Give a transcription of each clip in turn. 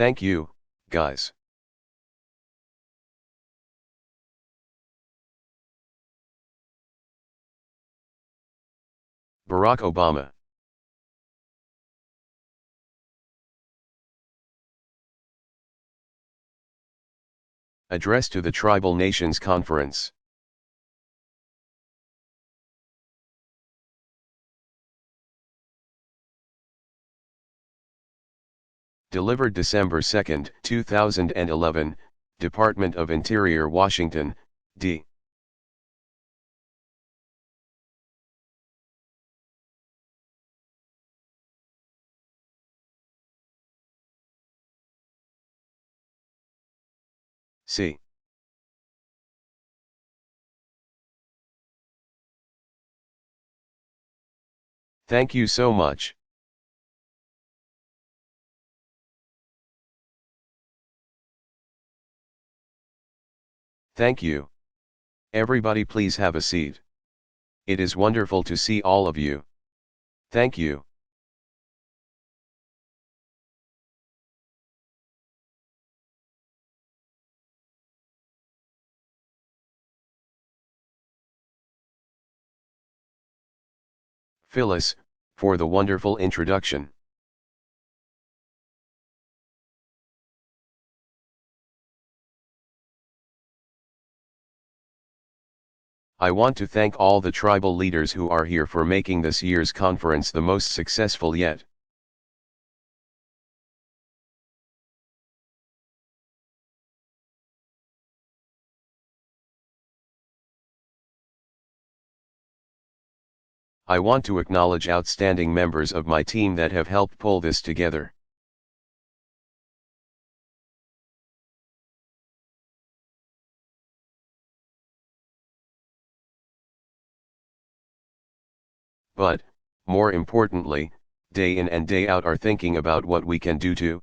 Thank you, guys. Barack Obama. Address to the Tribal Nations Conference. Delivered December 2, 2011, Department of Interior, Washington, D. C. Thank you so much. Thank you. Everybody please have a seat. It is wonderful to see all of you. Thank you. Phyllis, for the wonderful introduction. I want to thank all the tribal leaders who are here for making this year's conference the most successful yet. I want to acknowledge outstanding members of my team that have helped pull this together. But, more importantly, day in and day out are thinking about what we can do to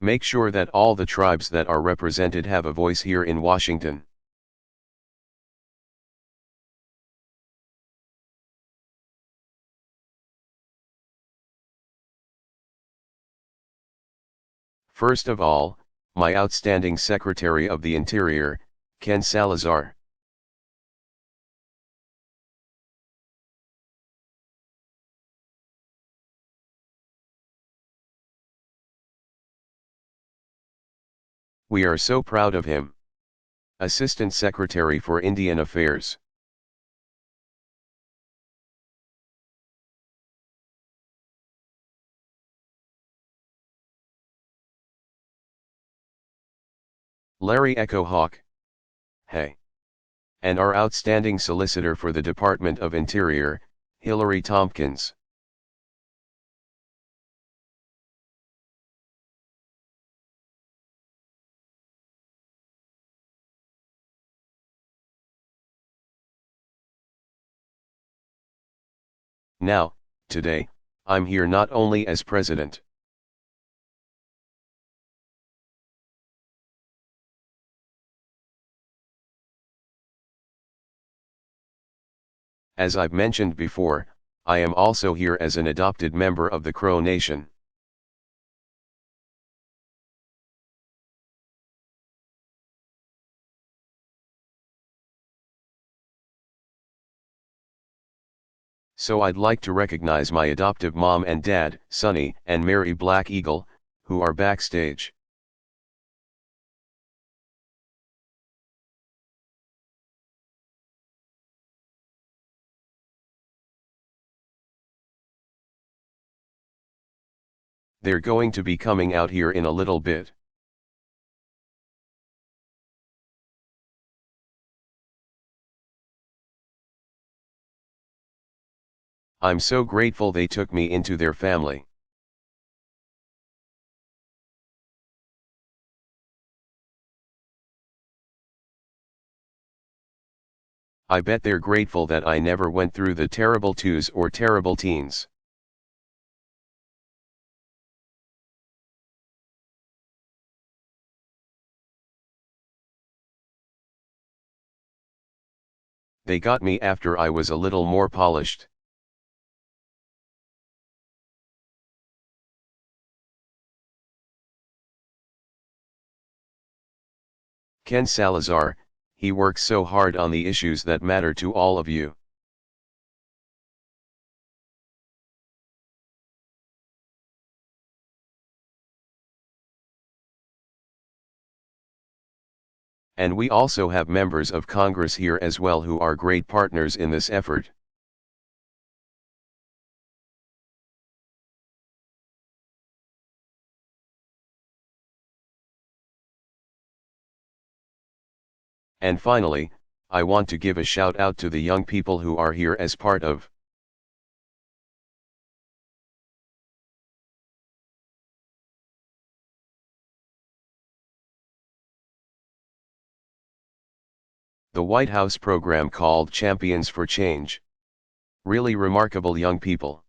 make sure that all the tribes that are represented have a voice here in Washington. First of all, my outstanding Secretary of the Interior, Ken Salazar. We are so proud of him. Assistant Secretary for Indian Affairs. Larry Echo Hawk. Hey. And our outstanding Solicitor for the Department of Interior, Hillary Tompkins. Now, today, I'm here not only as President. As I've mentioned before, I am also here as an adopted member of the Crow Nation. So I'd like to recognize my adoptive mom and dad, Sonny and Mary Black Eagle, who are backstage. They're going to be coming out here in a little bit. I'm so grateful they took me into their family. I bet they're grateful that I never went through the terrible twos or terrible teens. They got me after I was a little more polished. Ken Salazar, he works so hard on the issues that matter to all of you. And we also have members of Congress here as well who are great partners in this effort. And finally, I want to give a shout out to the young people who are here as part of the White House program called Champions for Change. Really remarkable young people.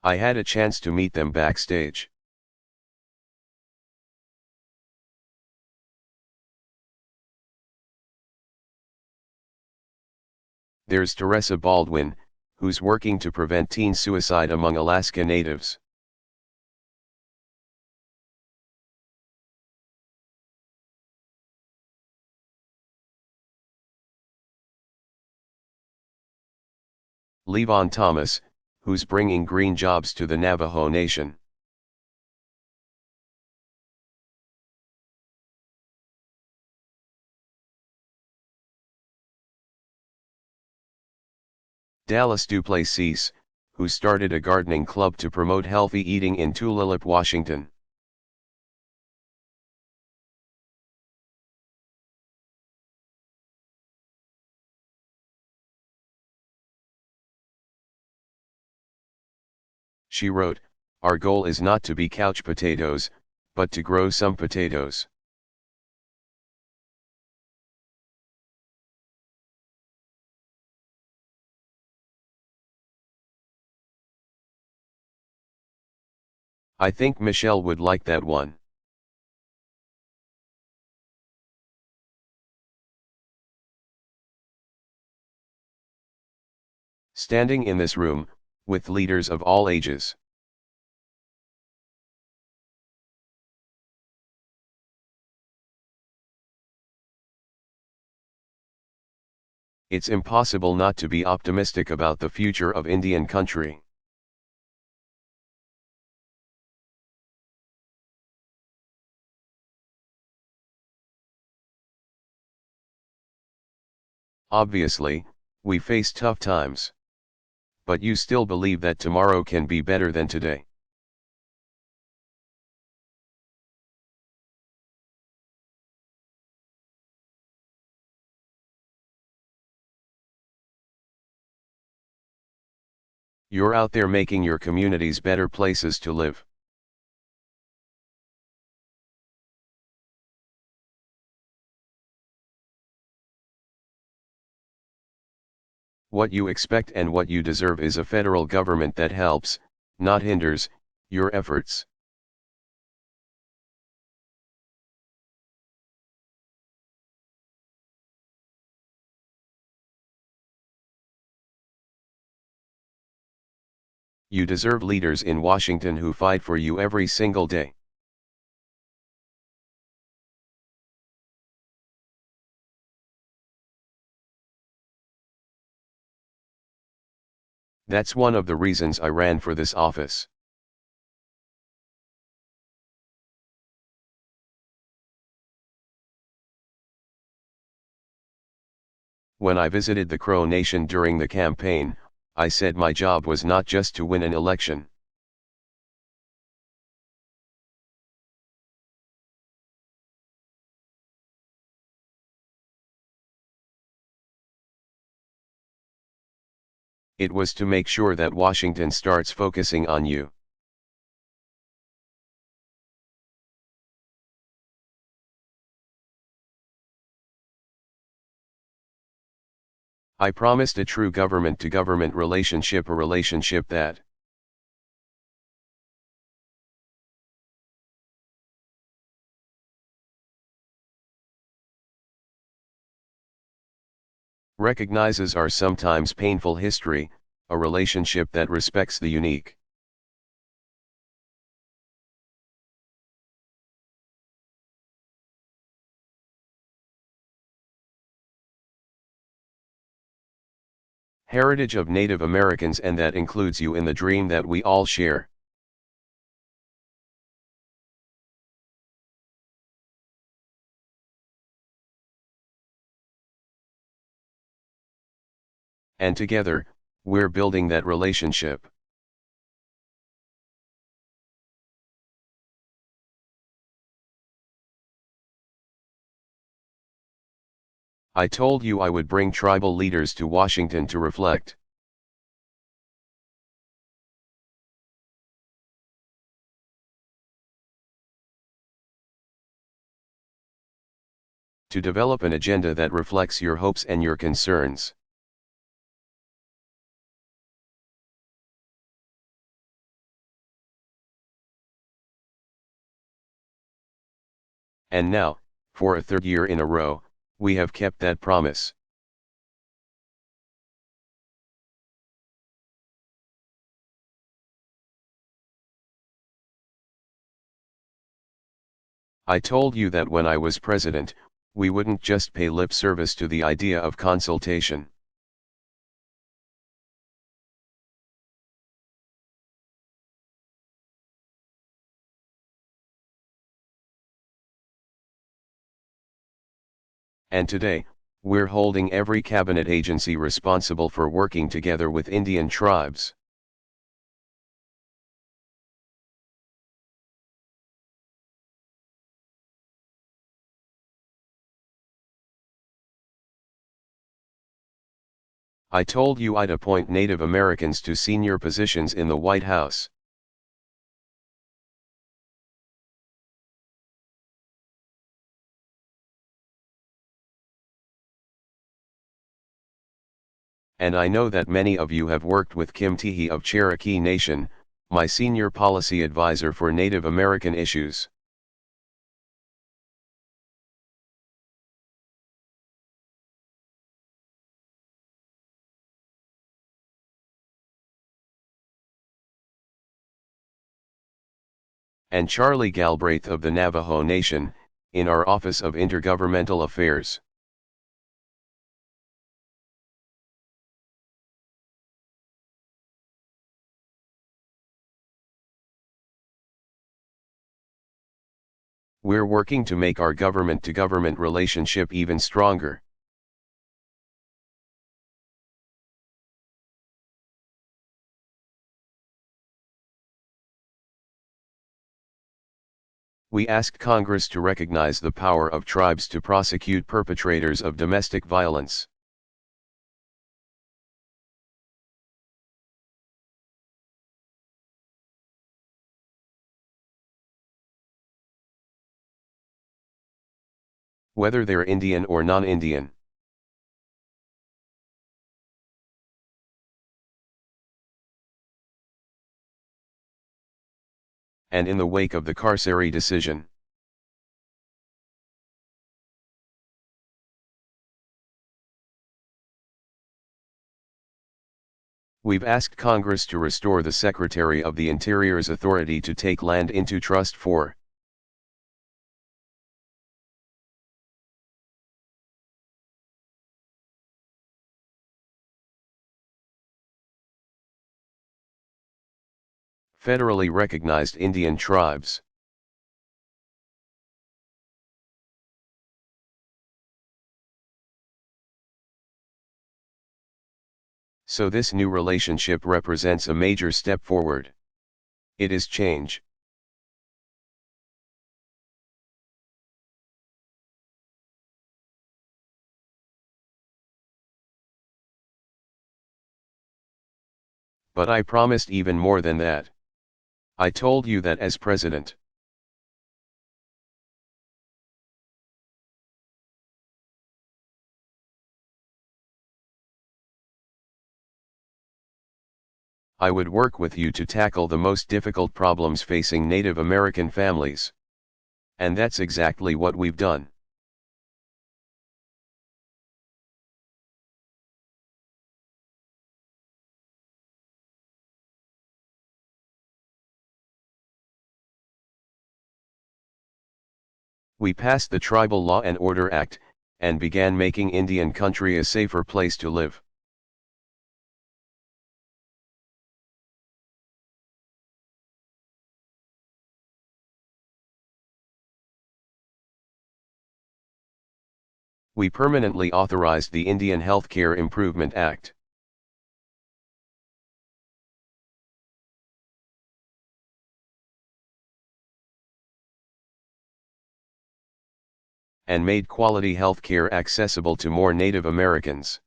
I had a chance to meet them backstage. There's Teresa Baldwin, who's working to prevent teen suicide among Alaska Natives. Levon Thomas, who's bringing green jobs to the Navajo Nation. Dallas Duplessis, who started a gardening club to promote healthy eating in Tulalip, Washington. She wrote, "Our goal is not to be couch potatoes, but to grow some potatoes." I think Michelle would like that one. Standing in this room, with leaders of all ages. It's impossible not to be optimistic about the future of Indian country. Obviously, we face tough times. But you still believe that tomorrow can be better than today. You're out there making your communities better places to live. What you expect and what you deserve is a federal government that helps, not hinders, your efforts. You deserve leaders in Washington who fight for you every single day. That's one of the reasons I ran for this office. When I visited the Crow Nation during the campaign, I said my job was not just to win an election. It was to make sure that Washington starts focusing on you. I promised a true government-to-government relationship, a relationship that recognizes our sometimes painful history, a relationship that respects the unique. Heritage of Native Americans, and that includes you in the dream that we all share. And together, we're building that relationship. I told you I would bring tribal leaders to Washington to reflect. To develop an agenda that reflects your hopes and your concerns. And now, for a third year in a row, we have kept that promise. I told you that when I was president, we wouldn't just pay lip service to the idea of consultation. And today, we're holding every cabinet agency responsible for working together with Indian tribes. I told you I'd appoint Native Americans to senior positions in the White House. And I know that many of you have worked with Kim Teehee of Cherokee Nation, my senior policy advisor for Native American issues. And Charlie Galbraith of the Navajo Nation, in our Office of Intergovernmental Affairs. We're working to make our government-to-government relationship even stronger. We asked Congress to recognize the power of tribes to prosecute perpetrators of domestic violence. Whether they're Indian or non-Indian. And in the wake of the Discursuri decision, we've asked Congress to restore the Secretary of the Interior's authority to take land into trust for federally recognized Indian tribes. So this new relationship represents a major step forward. It is change. But I promised even more than that. I told you that as president, I would work with you to tackle the most difficult problems facing Native American families. And that's exactly what we've done. We passed the Tribal Law and Order Act, and began making Indian country a safer place to live. We permanently authorized the Indian Healthcare Improvement Act. And made quality healthcare accessible to more Native Americans.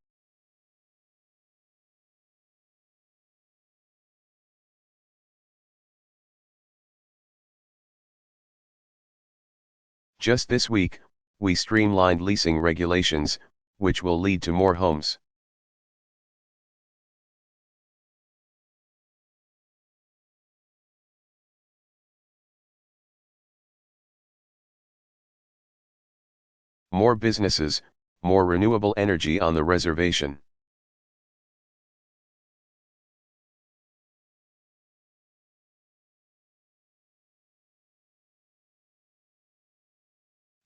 Just this week, we streamlined leasing regulations, which will lead to more homes. More businesses, more renewable energy on the reservation.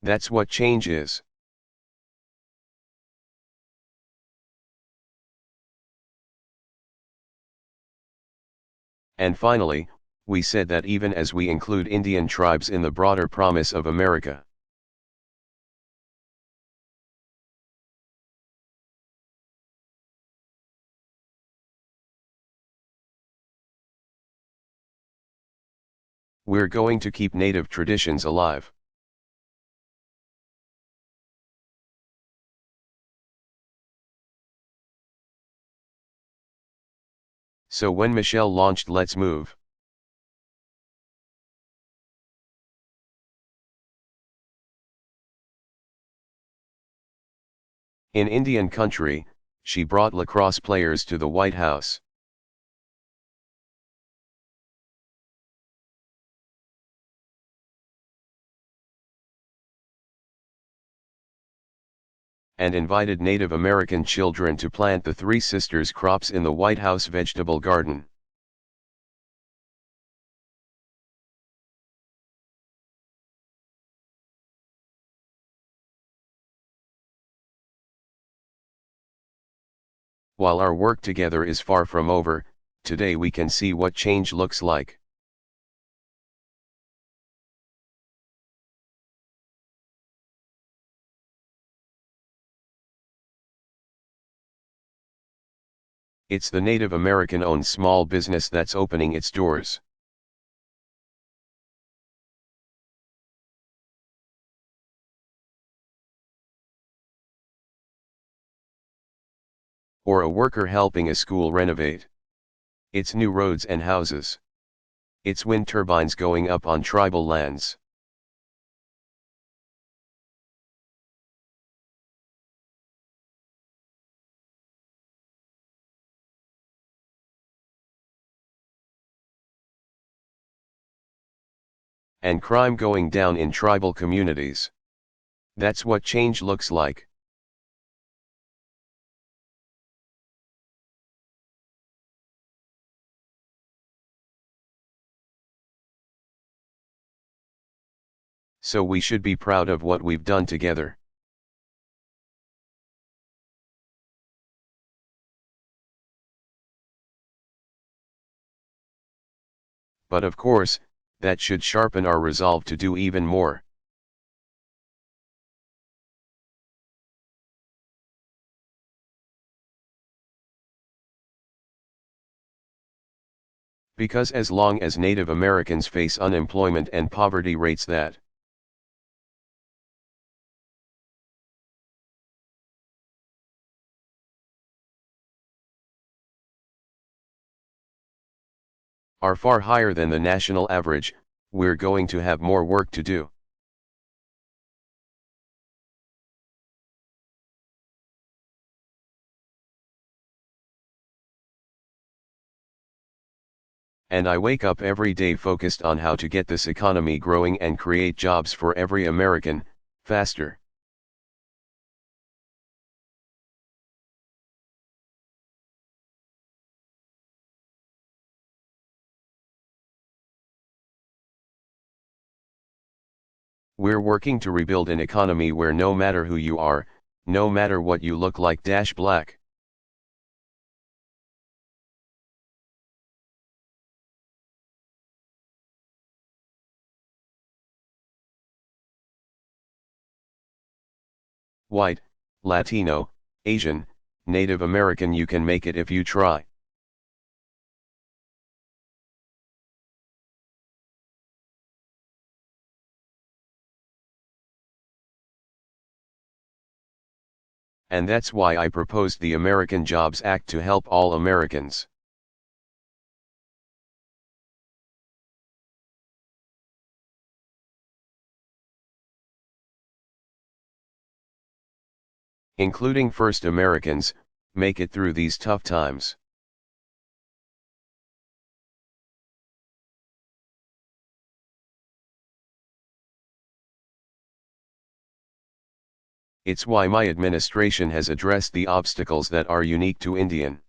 That's what change is. And finally, we said that even as we include Indian tribes in the broader promise of America, we're going to keep Native traditions alive. So when Michelle launched Let's Move, in Indian country, she brought lacrosse players to the White House. And invited Native American children to plant the Three Sisters crops in the White House vegetable garden. While our work together is far from over, today we can see what change looks like. It's the Native American-owned small business that's opening its doors. Or a worker helping a school renovate. It's new roads and houses. It's wind turbines going up on tribal lands. And crime going down in tribal communities. That's what change looks like. So we should be proud of what we've done together. But of course, that should sharpen our resolve to do even more. Because as long as Native Americans face unemployment and poverty rates that are far higher than the national average, we're going to have more work to do. And I wake up every day focused on how to get this economy growing and create jobs for every American, faster. We're working to rebuild an economy where no matter who you are, no matter what you look like dash black. White, Latino, Asian, Native American, you can make it if you try. And that's why I proposed the American Jobs Act to help all Americans. Including first Americans, make it through these tough times. It's why my administration has addressed the obstacles that are unique to Indian.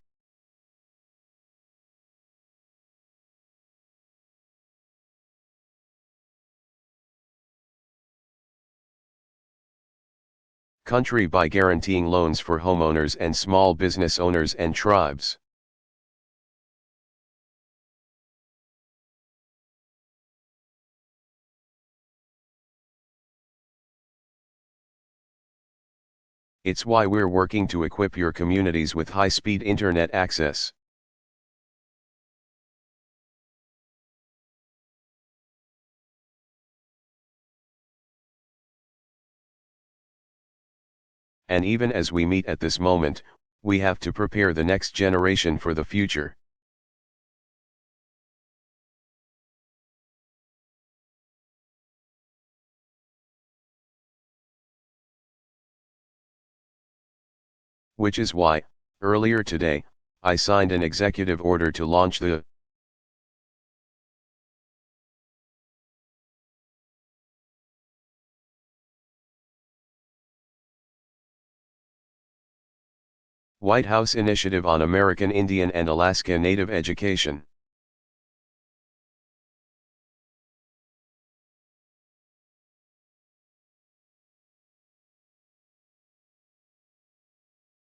Country by guaranteeing loans for homeowners and small business owners and tribes. It's why we're working to equip your communities with high-speed internet access. And even as we meet at this moment, we have to prepare the next generation for the future. Which is why, earlier today, I signed an executive order to launch the White House Initiative on American Indian and Alaska Native Education.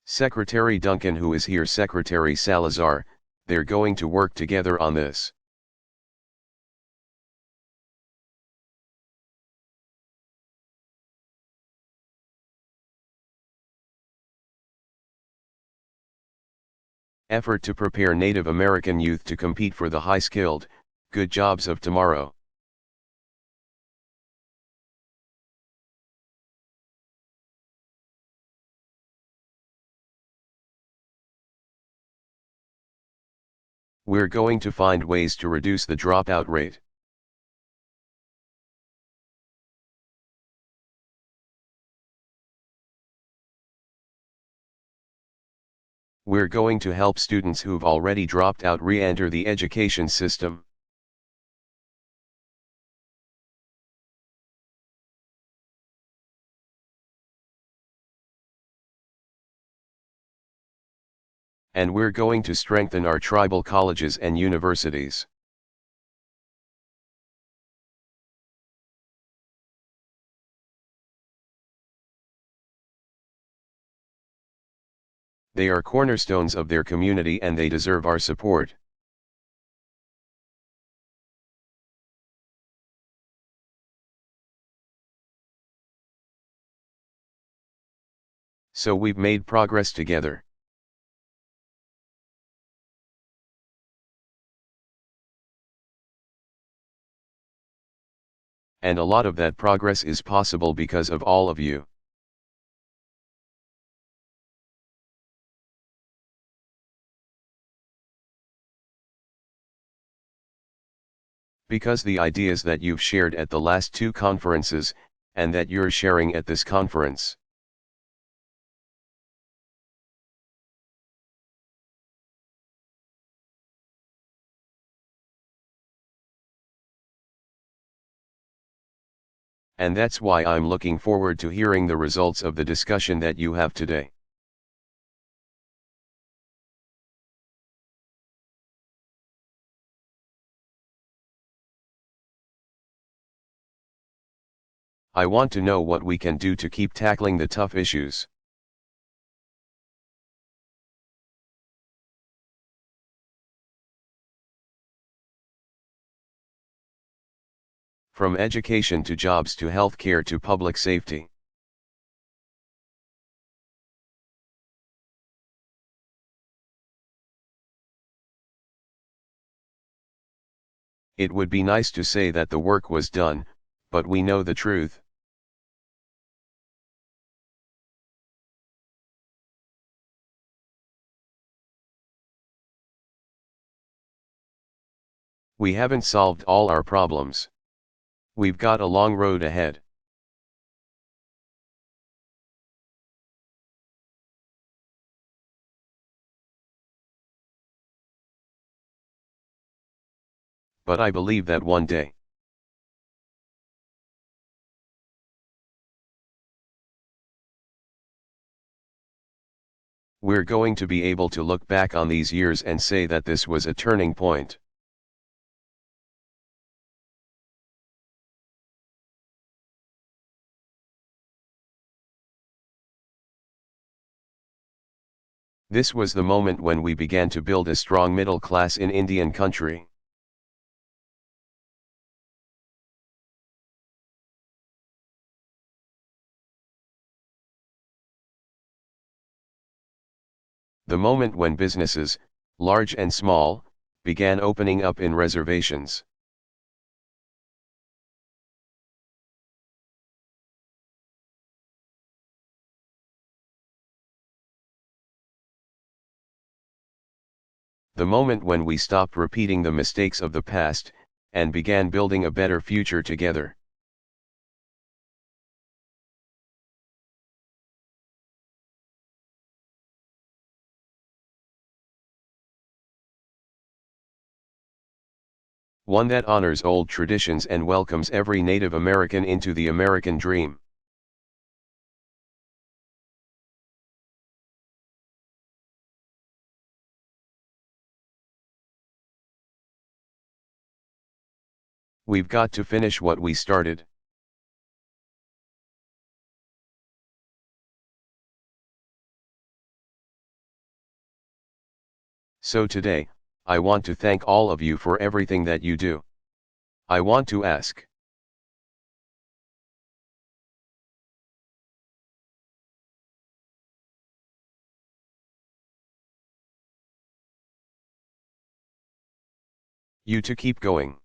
Secretary Duncan, who is here, Secretary Salazar, they're going to work together on this. Effort to prepare Native American youth to compete for the high-skilled, good jobs of tomorrow. We're going to find ways to reduce the dropout rate. We're going to help students who've already dropped out re-enter the education system. And we're going to strengthen our tribal colleges and universities. They are cornerstones of their community and they deserve our support. So we've made progress together. And a lot of that progress is possible because of all of you. Because the ideas that you've shared at the last two conferences, and that you're sharing at this conference. And that's why I'm looking forward to hearing the results of the discussion that you have today. I want to know what we can do to keep tackling the tough issues. From education to jobs to healthcare to public safety. It would be nice to say that the work was done, but we know the truth. We haven't solved all our problems. We've got a long road ahead. But I believe that one day, we're going to be able to look back on these years and say that this was a turning point. This was the moment when we began to build a strong middle class in Indian country. The moment when businesses, large and small, began opening up in reservations. The moment when we stopped repeating the mistakes of the past, and began building a better future together. One that honors old traditions and welcomes every Native American into the American dream. We've got to finish what we started. So today, I want to thank all of you for everything that you do. I want to ask. You to keep going.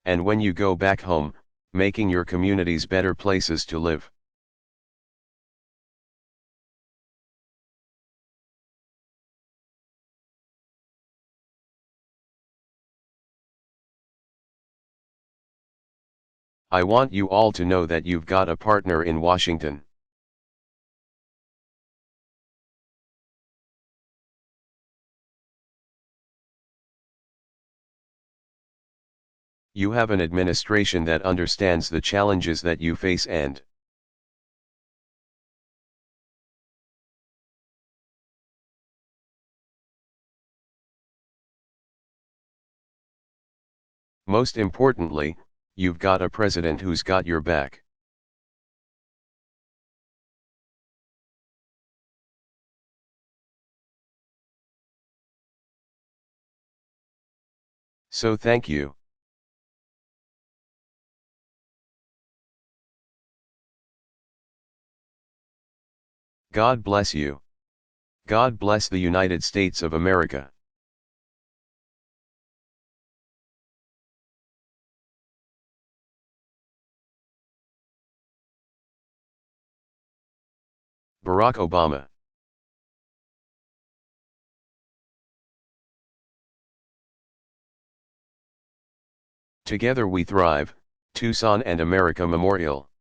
And when you go back home, making your communities better places to live. I want you all to know that you've got a partner in Washington. You have an administration that understands the challenges that you face and most importantly, you've got a president who's got your back. So thank you. God bless you. God bless the United States of America. Barack Obama. Together we thrive, Tucson and America Memorial.